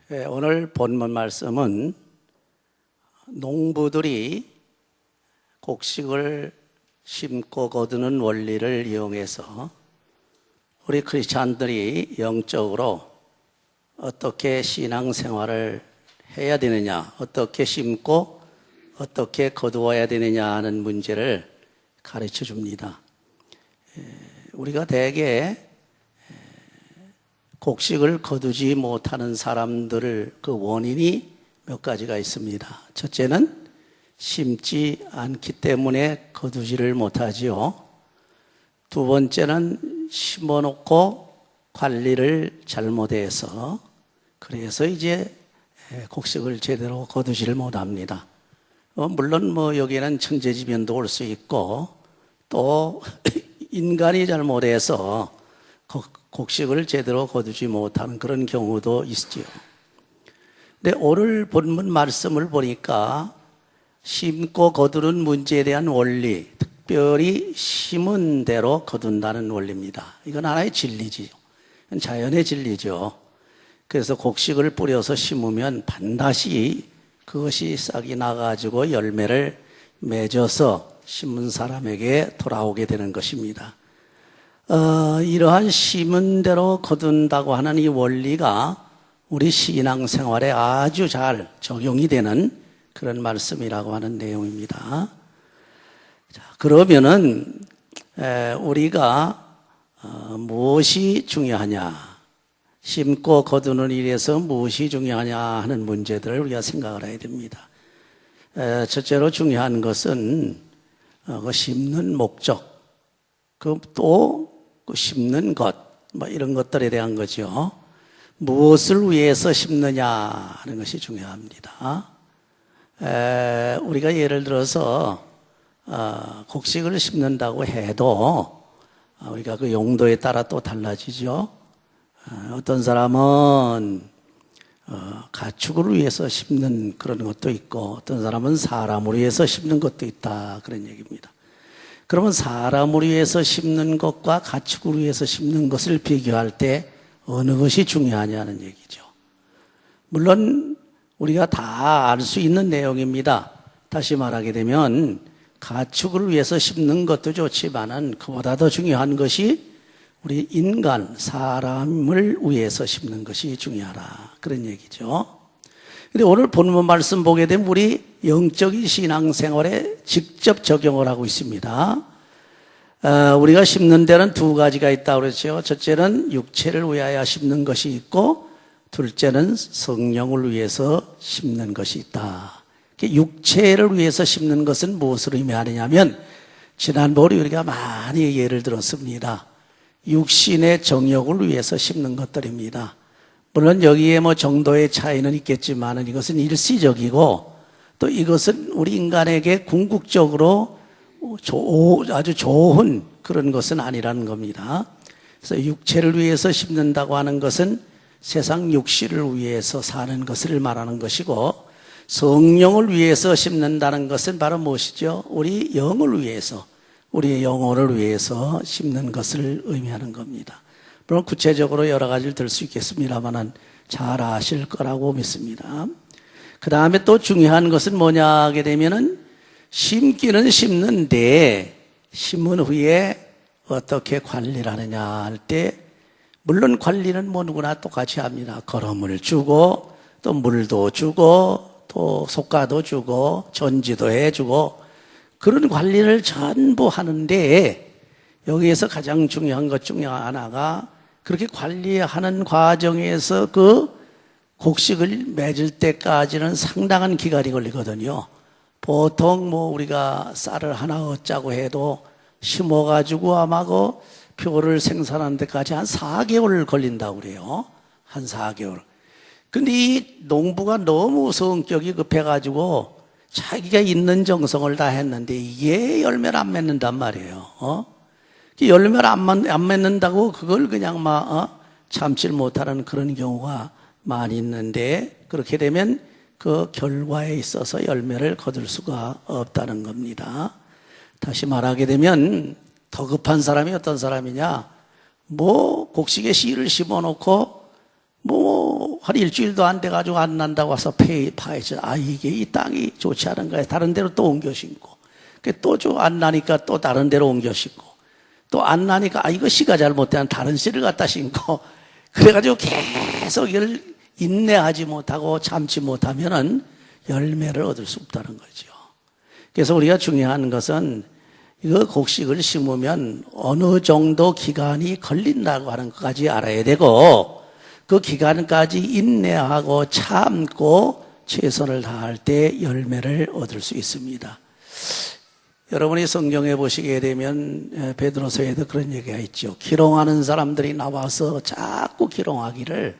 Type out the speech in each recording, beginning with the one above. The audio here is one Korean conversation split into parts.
오늘 본문 말씀은 농부들이 곡식을 심고 거두는 원리를 이용해서 우리 크리스찬들이 영적으로 어떻게 신앙생활을 해야 되느냐, 어떻게 심고 어떻게 거두어야 되느냐 하는 문제를 가르쳐 줍니다. 우리가 대개 곡식을 거두지 못하는 사람들을 그 원인이 몇 가지가 있습니다. 첫째는 심지 않기 때문에 거두지를 못하지요. 두 번째는 심어놓고 관리를 잘못해서 그래서 이제 곡식을 제대로 거두지를 못합니다. 물론 여기에는 천재지변도 올 수 있고 또 인간이 잘못해서 곡식을 제대로 거두지 못하는 그런 경우도 있지요. 근데 오늘 본문 말씀을 보니까 심고 거두는 문제에 대한 원리, 특별히 심은 대로 거둔다는 원리입니다. 이건 하나의 진리지요. 이건 자연의 진리죠. 그래서 곡식을 뿌려서 심으면 반드시 그것이 싹이 나가지고 열매를 맺어서 심은 사람에게 돌아오게 되는 것입니다. 이러한 심은 대로 거둔다고 하는 이 원리가 우리 신앙생활에 아주 잘 적용이 되는 그런 말씀이라고 하는 내용입니다. 자, 그러면은 우리가 무엇이 중요하냐, 심고 거두는 일에서 무엇이 중요하냐 하는 문제들을 우리가 생각을 해야 됩니다. 첫째로 중요한 것은 그 심는 목적, 또 심는 것, 이런 것들에 대한 거죠. 무엇을 위해서 심느냐 하는 것이 중요합니다. 우리가 예를 들어서 곡식을 심는다고 해도 우리가 그 용도에 따라 또 달라지죠. 어떤 사람은 가축을 위해서 심는 그런 것도 있고 어떤 사람은 사람을 위해서 심는 것도 있다, 그런 얘기입니다. 그러면 사람을 위해서 심는 것과 가축을 위해서 심는 것을 비교할 때 어느 것이 중요하냐는 얘기죠. 물론 우리가 다 알 수 있는 내용입니다. 다시 말하게 되면 가축을 위해서 심는 것도 좋지만은 그보다 더 중요한 것이 우리 인간, 사람을 위해서 심는 것이 중요하다, 그런 얘기죠. 근데 오늘 본문 말씀 보게 되면 우리 영적인 신앙생활에 직접 적용을 하고 있습니다. 우리가 심는 데는 두 가지가 있다고 그랬죠. 첫째는 육체를 위하여 심는 것이 있고 둘째는 성령을 위해서 심는 것이 있다. 육체를 위해서 심는 것은 무엇을 의미하느냐면 지난번에 우리가 많이 예를 들었습니다. 육신의 정욕을 위해서 심는 것들입니다. 물론 여기에 정도의 차이는 있겠지만 이것은 일시적이고 또 이것은 우리 인간에게 궁극적으로 아주 좋은 그런 것은 아니라는 겁니다. 그래서 육체를 위해서 심는다고 하는 것은 세상 육신을 위해서 사는 것을 말하는 것이고 성령을 위해서 심는다는 것은 바로 무엇이죠? 우리 영을 위해서, 우리의 영혼을 위해서 심는 것을 의미하는 겁니다. 물론 구체적으로 여러 가지를 들 수 있겠습니다만 잘 아실 거라고 믿습니다. 그 다음에 또 중요한 것은 뭐냐 하게 되면은 심기는 심는데 심은 후에 어떻게 관리를 하느냐 할 때 물론 관리는 누구나 똑같이 합니다. 거름을 주고 또 물도 주고 또 속가도 주고 전지도 해주고 그런 관리를 전부 하는데 여기에서 가장 중요한 것 중에 하나가 그렇게 관리하는 과정에서 그 곡식을 맺을 때까지는 상당한 기간이 걸리거든요. 보통 우리가 쌀을 하나 얻자고 해도 심어가지고 아마 그 표를 생산하는 데까지 한 4개월 걸린다고 그래요. 한 4개월. 근데 이 농부가 너무 성격이 급해가지고 자기가 있는 정성을 다 했는데 이게 열매를 안 맺는단 말이에요. 열매를 안 맺는다고 그걸 그냥 참질 못하는 그런 경우가 많이 있는데 그렇게 되면 그 결과에 있어서 열매를 거둘 수가 없다는 겁니다. 다시 말하게 되면 더 급한 사람이 어떤 사람이냐? 곡식에 씨를 심어놓고 한 일주일도 안 돼가지고 안 난다고 와서 파헤쳐. 이게 이 땅이 좋지 않은 거야. 다른 데로 또 옮겨 심고. 또 안 나니까 또 다른 데로 옮겨 심고. 또 안 나니까, 이거 씨가 잘못되면 다른 씨를 갖다 심고. 그래가지고 계속 이걸 인내하지 못하고 참지 못하면은 열매를 얻을 수 없다는 거죠. 그래서 우리가 중요한 것은 이거 곡식을 심으면 어느 정도 기간이 걸린다고 하는 것까지 알아야 되고, 그 기간까지 인내하고 참고 최선을 다할 때 열매를 얻을 수 있습니다. 여러분이 성경에 보시게 되면 베드로서에도 그런 얘기가 있죠. 기롱하는 사람들이 나와서 자꾸 기롱하기를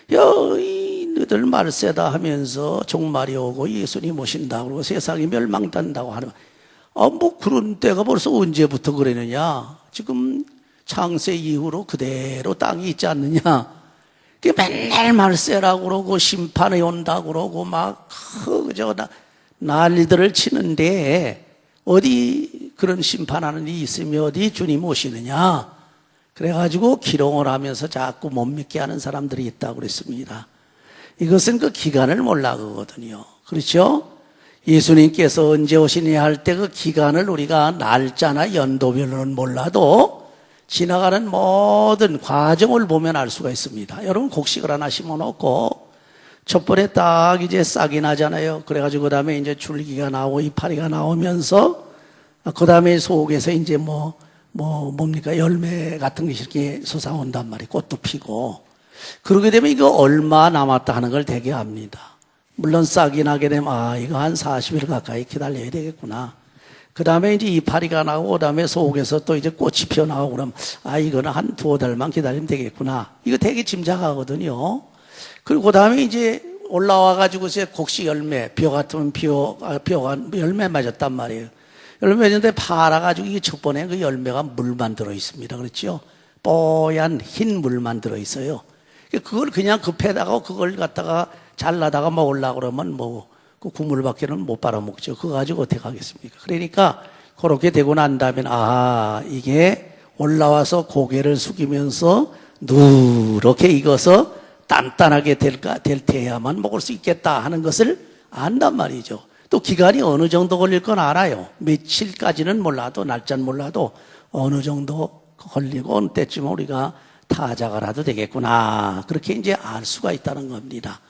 너희들 말세다 하면서 종말이 오고 예수님 오신다고 그러고 세상이 멸망된다고 하는, 그런 때가 벌써 언제부터 그러느냐. 지금 창세 이후로 그대로 땅이 있지 않느냐. 맨날 말세라고 그러고 심판이 온다고 그러고 난리들을 치는데 어디 그런 심판하는 일이 있으면 어디 주님 오시느냐. 그래가지고 기롱을 하면서 자꾸 못 믿게 하는 사람들이 있다고 그랬습니다. 이것은 그 기간을 몰라 그거거든요. 그렇죠? 예수님께서 언제 오시느냐 할 때 그 기간을 우리가 날짜나 연도별로는 몰라도 지나가는 모든 과정을 보면 알 수가 있습니다. 여러분 곡식을 하나 심어놓고 첫 번에 딱 이제 싹이 나잖아요. 그래가지고 그 다음에 이제 줄기가 나오고 이파리가 나오면서 그 다음에 속에서 이제 뭡니까 열매 같은 것이 이렇게 솟아온단 말이에요. 꽃도 피고. 그러게 되면 이거 얼마 남았다 하는 걸 되게 압니다. 물론 싹이 나게 되면 이거 한 40일 가까이 기다려야 되겠구나. 그 다음에 이제 이파리가 나오고, 그 다음에 속에서 또 이제 꽃이 피어나오고, 그러면, 이거는 한 2-5달만 기다리면 되겠구나. 이거 되게 짐작하거든요. 그리고 그 다음에 이제 올라와가지고 이제 곡식 열매, 벼 같으면 벼가 열매 맺었단 말이에요. 열매 맺었는데 팔아가지고 이게 첫 번에 그 열매가 물만 들어있습니다. 그렇죠? 뽀얀 흰 물만 들어있어요. 그걸 그냥 급해다가 그걸 갖다가 잘라다가 먹으려고 그러면 그 국물밖에는 못 빨아먹죠. 그거 가지고 어떻게 하겠습니까? 그러니까 그렇게 되고 난 다음에 이게 올라와서 고개를 숙이면서 누렇게 익어서 단단하게 될 때야만 먹을 수 있겠다 하는 것을 안단 말이죠. 또 기간이 어느 정도 걸릴 건 알아요. 며칠까지는 몰라도 날짜는 몰라도 어느 정도 걸리고 어느 때쯤 우리가 타작을 해도 되겠구나. 그렇게 이제 알 수가 있다는 겁니다.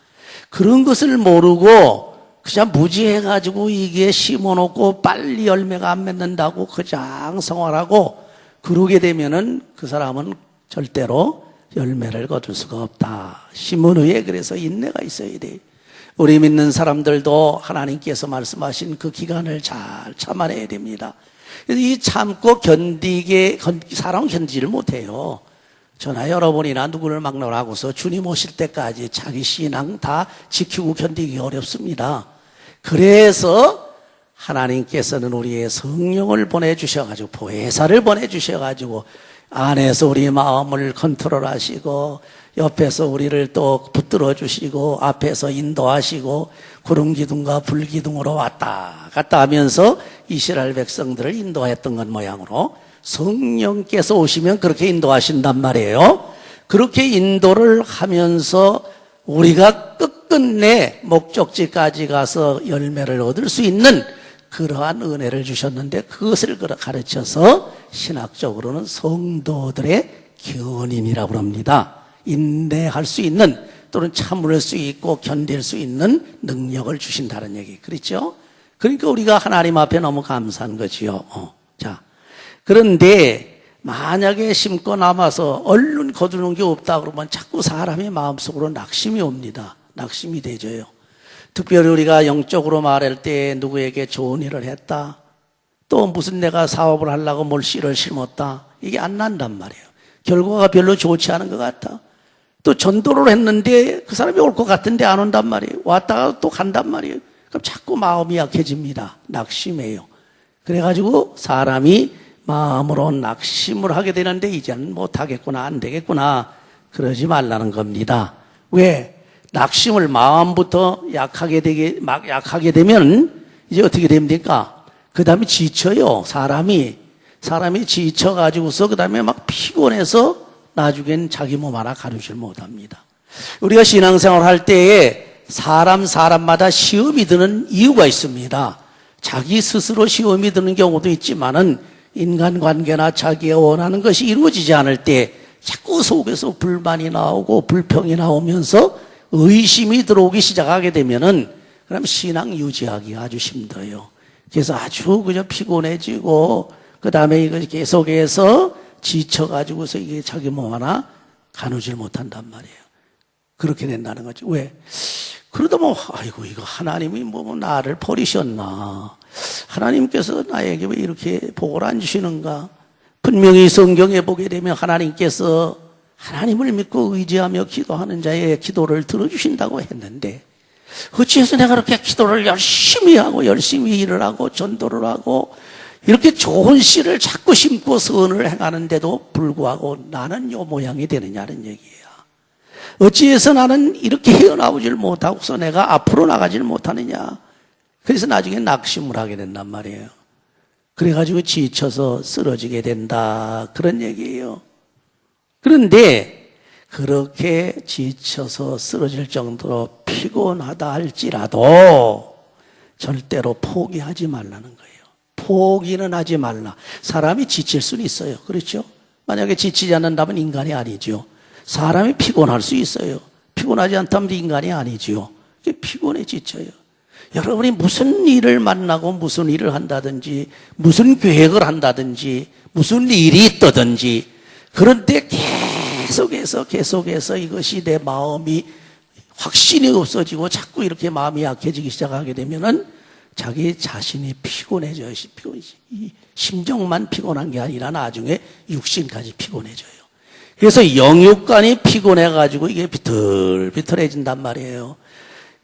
그런 것을 모르고 그냥 무지해가지고 이게 심어놓고 빨리 열매가 안 맺는다고 그냥 생활하고 그러게 되면은 그 사람은 절대로 열매를 거둘 수가 없다. 심은 후에 그래서 인내가 있어야 돼. 우리 믿는 사람들도 하나님께서 말씀하신 그 기간을 잘 참아내야 됩니다. 그래서 이 참고 사람은 견디지를 못해요. 저나 여러분이나 누구를 막론하고서 주님 오실 때까지 자기 신앙 다 지키고 견디기 어렵습니다. 그래서 하나님께서는 우리의 성령을 보내주셔가지고 보혜사를 보내주셔가지고 안에서 우리 마음을 컨트롤하시고 옆에서 우리를 또 붙들어 주시고 앞에서 인도하시고 구름기둥과 불기둥으로 왔다 갔다 하면서 이스라엘 백성들을 인도했던 것 모양으로 성령께서 오시면 그렇게 인도하신단 말이에요. 그렇게 인도를 하면서 우리가 끝끝내 목적지까지 가서 열매를 얻을 수 있는 그러한 은혜를 주셨는데 그것을 가르쳐서 신학적으로는 성도들의 견인이라고 합니다. 인내할 수 있는 또는 참을 수 있고 견딜 수 있는 능력을 주신다는 얘기. 그렇죠? 그러니까 우리가 하나님 앞에 너무 감사한 거지요. 자, 그런데 만약에 심고 남아서 얼른 거두는 게 없다 그러면 자꾸 사람의 마음속으로 낙심이 옵니다. 낙심이 되져요. 특별히 우리가 영적으로 말할 때 누구에게 좋은 일을 했다. 또 무슨 내가 사업을 하려고 뭘 씨를 심었다. 이게 안 난단 말이에요. 결과가 별로 좋지 않은 것 같아. 또 전도를 했는데 그 사람이 올 것 같은데 안 온단 말이에요. 왔다가 또 간단 말이에요. 그럼 자꾸 마음이 약해집니다. 낙심해요. 그래가지고 사람이 마음으로 낙심을 하게 되는데 이제는 못하겠구나 안 되겠구나 그러지 말라는 겁니다. 왜? 낙심을 마음부터 약하게 되면 이제 어떻게 됩니까? 그 다음에 지쳐요. 사람이 지쳐가지고서 그 다음에 막 피곤해서 나중엔 자기 몸 하나 가누질 못합니다. 우리가 신앙생활 할 때에 사람마다 시험이 드는 이유가 있습니다. 자기 스스로 시험이 드는 경우도 있지만은 인간관계나 자기가 원하는 것이 이루어지지 않을 때 자꾸 속에서 불만이 나오고 불평이 나오면서 의심이 들어오기 시작하게 되면은 그럼 신앙 유지하기가 아주 힘들어요. 그래서 아주 그냥 피곤해지고 그 다음에 이거 계속해서 지쳐가지고서 이게 자기 몸 하나 가누질 못한단 말이에요. 그렇게 된다는 거죠. 왜? 그러다 뭐 아이고 이거 하나님이 뭐 나를 버리셨나? 하나님께서 나에게 왜 이렇게 복을 안 주시는가? 분명히 성경에 보게 되면 하나님께서 하나님을 믿고 의지하며 기도하는 자의 기도를 들어주신다고 했는데 어찌해서 내가 그렇게 기도를 열심히 하고 열심히 일을 하고 전도를 하고 이렇게 좋은 씨를 자꾸 심고 선을 행하는데도 불구하고 나는 요 모양이 되느냐는 얘기예요. 어찌해서 나는 이렇게 헤어나오질 못하고서 내가 앞으로 나가질 못하느냐. 그래서 나중에 낙심을 하게 된단 말이에요. 그래가지고 지쳐서 쓰러지게 된다. 그런 얘기예요. 그런데 그렇게 지쳐서 쓰러질 정도로 피곤하다 할지라도 절대로 포기하지 말라는 거예요. 포기는 하지 말라. 사람이 지칠 수는 있어요. 그렇죠? 만약에 지치지 않는다면 인간이 아니죠. 사람이 피곤할 수 있어요. 피곤하지 않다면 인간이 아니죠. 피곤해 지쳐요. 여러분이 무슨 일을 만나고 무슨 일을 한다든지 무슨 계획을 한다든지 무슨 일이 있다든지 그런 때 계속해서 이것이 내 마음이 확신이 없어지고 자꾸 이렇게 마음이 약해지기 시작하게 되면은 자기 자신이 피곤해져요. 심정만 피곤한 게 아니라 나중에 육신까지 피곤해져요. 그래서 영육간이 피곤해가지고 이게 비틀비틀해진단 말이에요.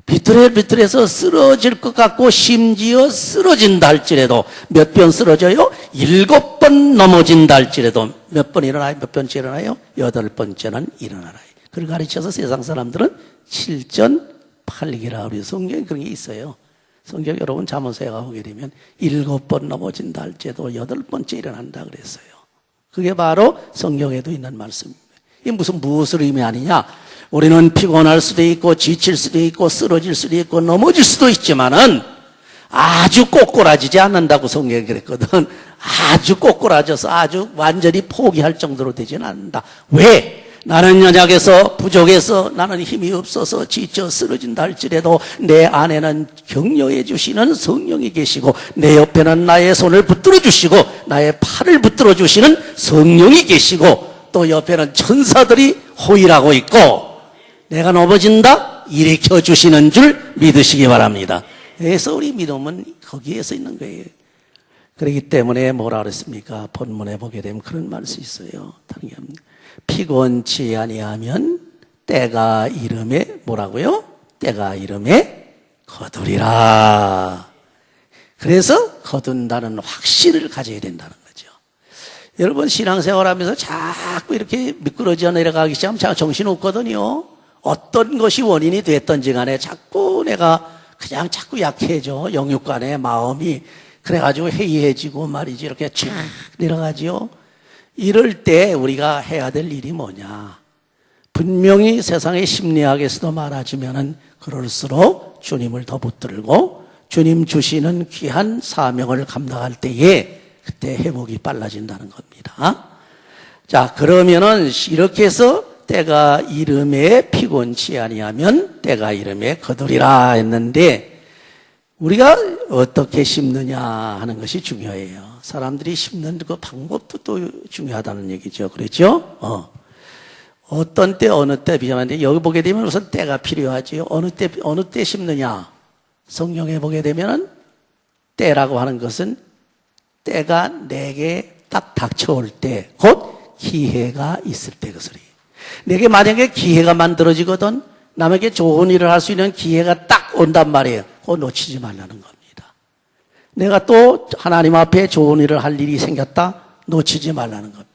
비틀해서 쓰러질 것 같고 심지어 쓰러진다 할지라도 몇 번 쓰러져요? 7번 넘어진다 할지라도 몇 번 일어나요? 몇 번째 일어나요? 8번째는 일어나요. 그걸 가르쳐서 세상 사람들은 7전8기라 우리 성경에 그런 게 있어요. 성경 여러분 잠언서에 가보게 되면 7번 넘어진다 할지라도 8번째 일어난다 그랬어요. 그게 바로 성경에도 있는 말씀입니다. 이게 무엇을 의미하느냐? 우리는 피곤할 수도 있고 지칠 수도 있고 쓰러질 수도 있고 넘어질 수도 있지만은 아주 꼬꾸라지지 않는다고 성경이 그랬거든. 아주 꼬꾸라져서 아주 완전히 포기할 정도로 되지는 않는다. 왜? 나는 연약해서 부족해서 나는 힘이 없어서 지쳐 쓰러진다 할지라도 내 안에는 격려해 주시는 성령이 계시고 내 옆에는 나의 손을 붙들어 주시고 나의 팔을 붙들어 주시는 성령이 계시고 또 옆에는 천사들이 호일하고 있고 내가 넘어진다? 일으켜 주시는 줄 믿으시기 바랍니다. 그래서 우리 믿음은 거기에서 있는 거예요. 그렇기 때문에 뭐라 그랬습니까? 본문에 보게 되면 그런 말씀이 있어요. 다른 게 없습니다. 피곤치 아니하면 때가 이름에 뭐라고요? 때가 이름에 거두리라. 그래서 거둔다는 확신을 가져야 된다는 거죠. 여러분 신앙생활하면서 자꾸 이렇게 미끄러져 내려가기 시작하면 제가 정신없거든요. 어떤 것이 원인이 됐던지 간에 자꾸 내가 그냥 자꾸 약해져. 영육간의 마음이 그래가지고 해이해지고 말이지 이렇게 쫙 내려가지요. 이럴 때 우리가 해야 될 일이 뭐냐? 분명히 세상의 심리학에서도 말하자면은 그럴수록 주님을 더 붙들고 주님 주시는 귀한 사명을 감당할 때에 그때 회복이 빨라진다는 겁니다. 자, 그러면은 이렇게 해서 때가 이름에 피곤치 아니하면 때가 이름에 거두리라 했는데 우리가 어떻게 심느냐 하는 것이 중요해요. 사람들이 심는 그 방법도 또 중요하다는 얘기죠. 그렇죠? 어떤 때 어느 때 비교하는데 여기 보게 되면 우선 때가 필요하지요. 어느 때 심느냐? 성경에 보게 되면은 때라고 하는 것은 때가 내게 딱 닥쳐올 때, 곧 기회가 있을 때 그 소리. 내게 만약에 기회가 만들어지거든 남에게 좋은 일을 할 수 있는 기회가 딱 온단 말이에요. 그거 놓치지 말라는 겁니다. 내가 또 하나님 앞에 좋은 일을 할 일이 생겼다? 놓치지 말라는 겁니다.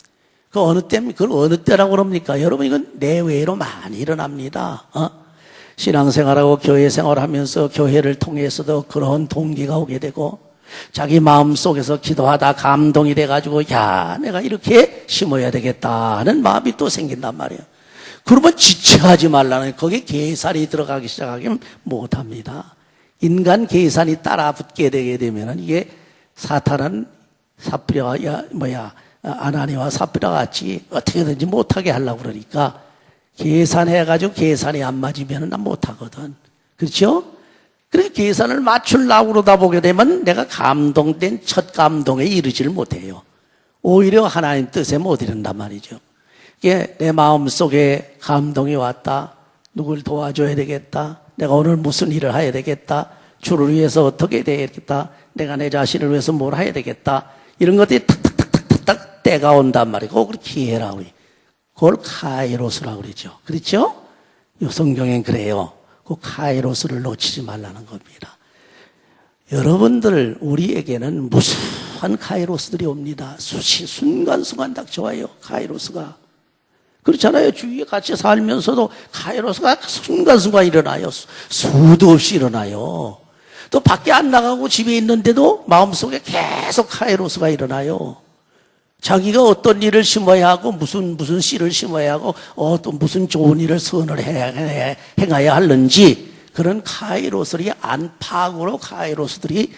그 어느 때입니까? 그걸 어느 때라고 그럽니까? 여러분 이건 내외로 많이 일어납니다. 신앙생활하고 교회생활하면서 교회를 통해서도 그런 동기가 오게 되고 자기 마음속에서 기도하다 감동이 돼가지고 야 내가 이렇게 심어야 되겠다 하는 마음이 또 생긴단 말이에요. 그러면 지체하지 말라는, 거기에 계산이 들어가기 시작하면 못합니다. 인간 계산이 따라 붙게 되게 되면은 이게 사탄은 아나니와 삽비라 같이 어떻게든지 못하게 하려고 그러니까 계산해가지고 계산이 안 맞으면 난 못하거든. 그렇죠? 그래서 계산을 맞추려고 그러다 보게 되면 내가 감동된 첫 감동에 이르지를 못해요. 오히려 하나님 뜻에 못 이른단 말이죠. 이게 내 마음속에 감동이 왔다. 누굴 도와줘야 되겠다. 내가 오늘 무슨 일을 해야 되겠다. 주를 위해서 어떻게 되겠다. 내가 내 자신을 위해서 뭘 해야 되겠다. 이런 것들이 탁탁탁탁탁 때가 온단 말이에요. 그걸 기회라고 해요. 그걸 카이로스라고 그러죠. 그렇죠? 성경엔 그래요. 그 카이로스를 놓치지 말라는 겁니다. 여러분들, 우리에게는 무수한 카이로스들이 옵니다. 순간순간 닥쳐와요. 카이로스가. 그렇잖아요. 주위에 같이 살면서도 카이로스가 순간순간 일어나요. 수도 없이 일어나요. 또 밖에 안 나가고 집에 있는데도 마음속에 계속 카이로스가 일어나요. 자기가 어떤 일을 심어야 하고 무슨 씨를 심어야 하고 또 무슨 좋은 일을 선을 행해야 하는지 그런 카이로스들이 안팎으로 카이로스들이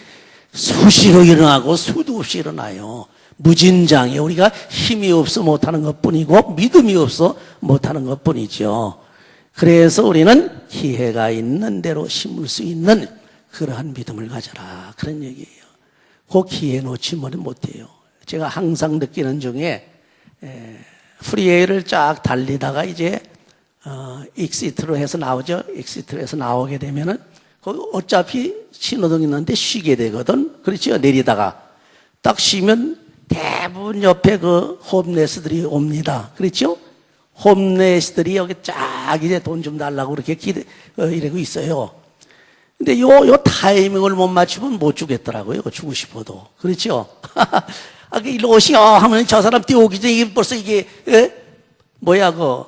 수시로 일어나고 수도 없이 일어나요. 무진장에 우리가 힘이 없어 못하는 것뿐이고 믿음이 없어 못하는 것뿐이죠. 그래서 우리는 기회가 있는 대로 심을 수 있는 그러한 믿음을 가져라, 그런 얘기예요. 그 기회 놓치면 못해요. 제가 항상 느끼는 중에 프리웨이를 쫙 달리다가 이제 익시트로 해서 나오죠. 익시트로 해서 나오게 되면은 거기 어차피 신호등 있는데 쉬게 되거든. 그렇죠? 내리다가 딱 쉬면 대부분 옆에 그 홈레스들이 옵니다. 그렇죠? 홈레스들이 여기 쫙 이제 돈 좀 달라고 그렇게 이러고 있어요. 근데 요 타이밍을 못 맞추면 못 주겠더라고요. 주고 싶어도. 그렇죠? 일로 오시오 하면 저 사람 뛰어오기 전에 이게 벌써 이게, 뭡니까?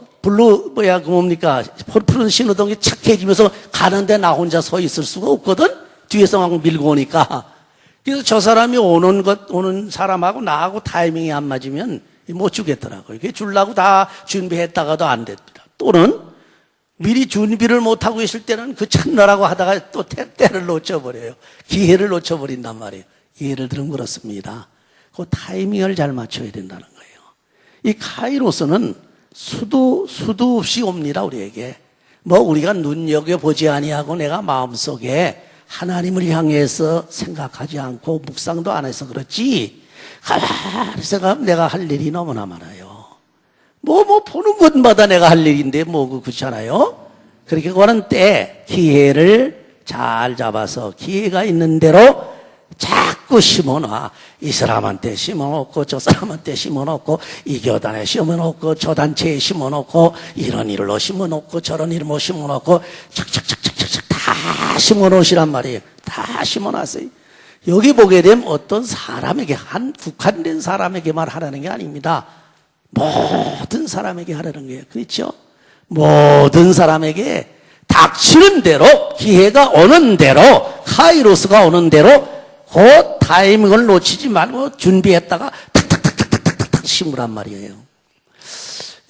푸른 신호등이 착해지면서 가는데 나 혼자 서 있을 수가 없거든? 뒤에서 막 밀고 오니까. 그래서 저 사람이 오는 사람하고 나하고 타이밍이 안 맞으면 못 주겠더라고요. 그게 주려고 다 준비했다가도 안 됩니다. 또는 미리 준비를 못하고 있을 때는 그 첫날하고 하다가 또 때를 놓쳐버려요. 기회를 놓쳐버린단 말이에요. 예를 들면 그렇습니다. 그 타이밍을 잘 맞춰야 된다는 거예요. 이 카이로스는 수도 없이 옵니다, 우리에게. 우리가 눈여겨보지 아니하고 내가 마음속에 하나님을 향해서 생각하지 않고 묵상도 안 해서 그렇지, 가만히 생각하면 내가 할 일이 너무나 많아요. 보는 것마다 내가 할 일인데, 그렇잖아요? 그렇게 그거는 때, 기회를 잘 잡아서 기회가 있는 대로 자꾸 심어놔. 이 사람한테 심어놓고 저 사람한테 심어놓고 이 교단에 심어놓고 저 단체에 심어놓고 이런 일로 심어놓고 저런 일로 심어놓고 착착착착착 다 심어놓으시란 말이에요. 다 심어놨어요. 여기 보게 되면 어떤 사람에게, 국한된 사람에게만 하라는 게 아닙니다. 모든 사람에게 하라는 거예요. 그렇죠? 모든 사람에게 닥치는 대로, 기회가 오는 대로, 카이로스가 오는 대로 그 타이밍을 놓치지 말고 준비했다가 탁탁탁탁탁탁 심으란 말이에요.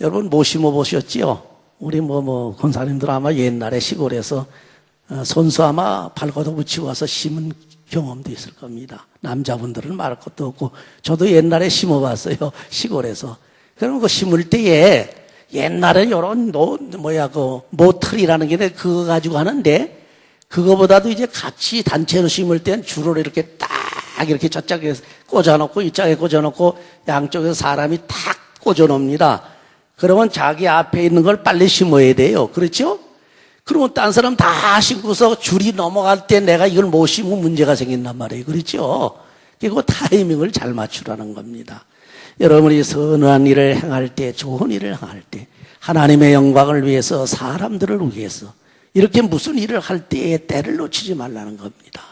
여러분 심어보셨지요? 우리 권사님들 아마 옛날에 시골에서 손수 아마 발걷어 붙이고 와서 심은 경험도 있을 겁니다. 남자분들은 말할 것도 없고 저도 옛날에 심어봤어요. 시골에서. 그러면 그 심을 때에 옛날에 요런 모틀이라는 게 그거 가지고 하는데 그거보다도 이제 같이 단체로 심을 땐 줄을 이렇게 딱 이렇게 저짝에 꽂아놓고 이짝에 꽂아놓고 양쪽에서 사람이 탁 꽂아놓습니다. 그러면 자기 앞에 있는 걸 빨리 심어야 돼요. 그렇죠? 그러면 딴 사람 다 심고서 줄이 넘어갈 때 내가 이걸 못 심으면 문제가 생긴단 말이에요. 그렇죠? 그리고 타이밍을 잘 맞추라는 겁니다. 여러분이 선한 일을 행할 때, 좋은 일을 행할 때, 하나님의 영광을 위해서, 사람들을 위해서 이렇게 무슨 일을 할 때에 때를 놓치지 말라는 겁니다.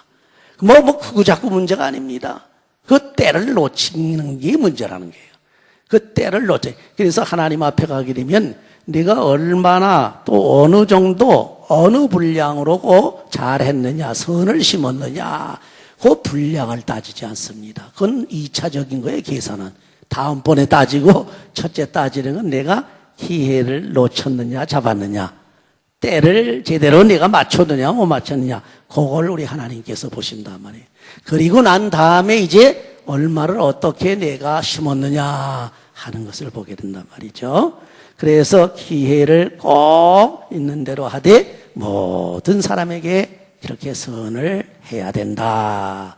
크고 작고 문제가 아닙니다. 그 때를 놓치는 게 문제라는 거예요. 그 때를 놓쳐. 그래서 하나님 앞에 가게 되면 네가 얼마나 또 어느 정도 어느 분량으로 잘했느냐, 선을 심었느냐, 그 분량을 따지지 않습니다. 그건 2차적인 거예요. 계산은. 다음번에 따지고 첫째 따지는 건 내가 기회를 놓쳤느냐 잡았느냐, 때를 제대로 내가 맞췄느냐 못 맞췄느냐, 그걸 우리 하나님께서 보신단 말이에요. 그리고 난 다음에 이제 얼마를 어떻게 내가 심었느냐 하는 것을 보게 된단 말이죠. 그래서 기회를 꼭 있는 대로 하되 모든 사람에게 이렇게 선을 해야 된다.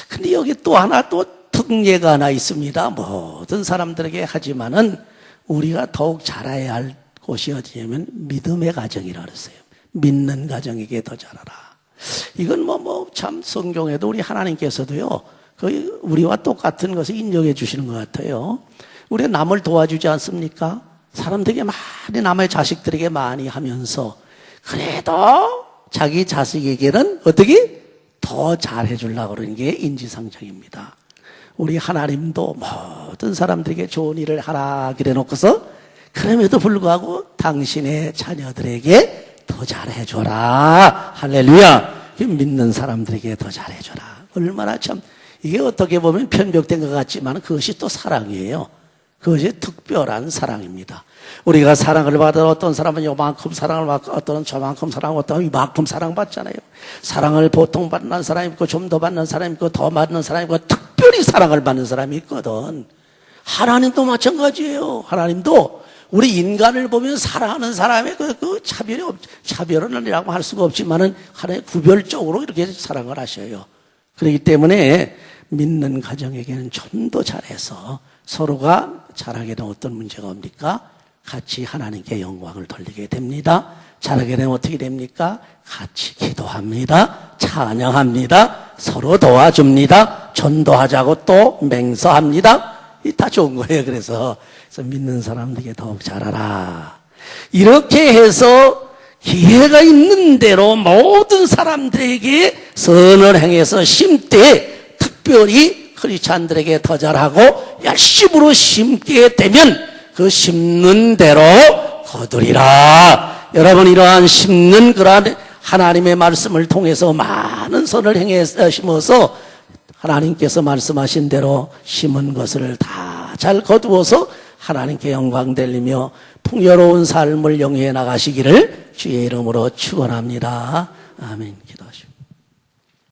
근데 여기 또 하나 또 특례가 하나 있습니다. 모든 사람들에게 하지만은 우리가 더욱 잘해야 할 곳이 어디냐면 믿음의 가정이라 그랬어요. 믿는 가정에게 더 잘하라. 이건 참 성경에도 우리 하나님께서도요, 거의 우리와 똑같은 것을 인정해 주시는 것 같아요. 우리가 남을 도와주지 않습니까? 사람들에게 많이, 남의 자식들에게 많이 하면서 그래도 자기 자식에게는 어떻게 더 잘해 주려고 그러는 게 인지상정입니다. 우리 하나님도 모든 사람들에게 좋은 일을 하라 그래 놓고서 그럼에도 불구하고 당신의 자녀들에게 더 잘해줘라. 할렐루야. 믿는 사람들에게 더 잘해줘라. 얼마나 참, 이게 어떻게 보면 편벽된 것 같지만 그것이 또 사랑이에요. 그것이 특별한 사랑입니다. 우리가 사랑을 받아 어떤 사람은 요만큼 사랑을 받고 어떤 저만큼 사랑을 받고 이만큼 사랑받잖아요. 사랑을 보통 받는 사람이 있고 좀 더 받는 사람이 있고 더 받는 사람이 있고 특별히 사랑을 받는 사람이 있거든. 하나님도 마찬가지예요. 하나님도 우리 인간을 보면 사랑하는 사람의 그 차별은이라고 할 수가 없지만은 하나님 구별적으로 이렇게 사랑을 하셔요. 그렇기 때문에 믿는 가정에게는 좀 더 잘해서 서로가 잘하게 되면 어떤 문제가 옵니까? 같이 하나님께 영광을 돌리게 됩니다. 잘하게 되면 어떻게 됩니까? 같이 기도합니다. 찬양합니다. 서로 도와줍니다. 전도하자고 또 맹서합니다. 이 다 좋은 거예요. 그래서 믿는 사람들에게 더욱 잘하라. 이렇게 해서 기회가 있는 대로 모든 사람들에게 선을 행해서 심되 특별히 크리스찬들에게 더 잘하고 열심으로 심게 되면 그 심는 대로 거두리라. 여러분, 이러한 심는 그러한 하나님의 말씀을 통해서 많은 선을 행해서 심어서 하나님께서 말씀하신 대로 심은 것을 다 잘 거두어서 하나님께 영광 돌리며 풍요로운 삶을 영위해 나가시기를 주의 이름으로 축원합니다. 아멘. 기도하시오.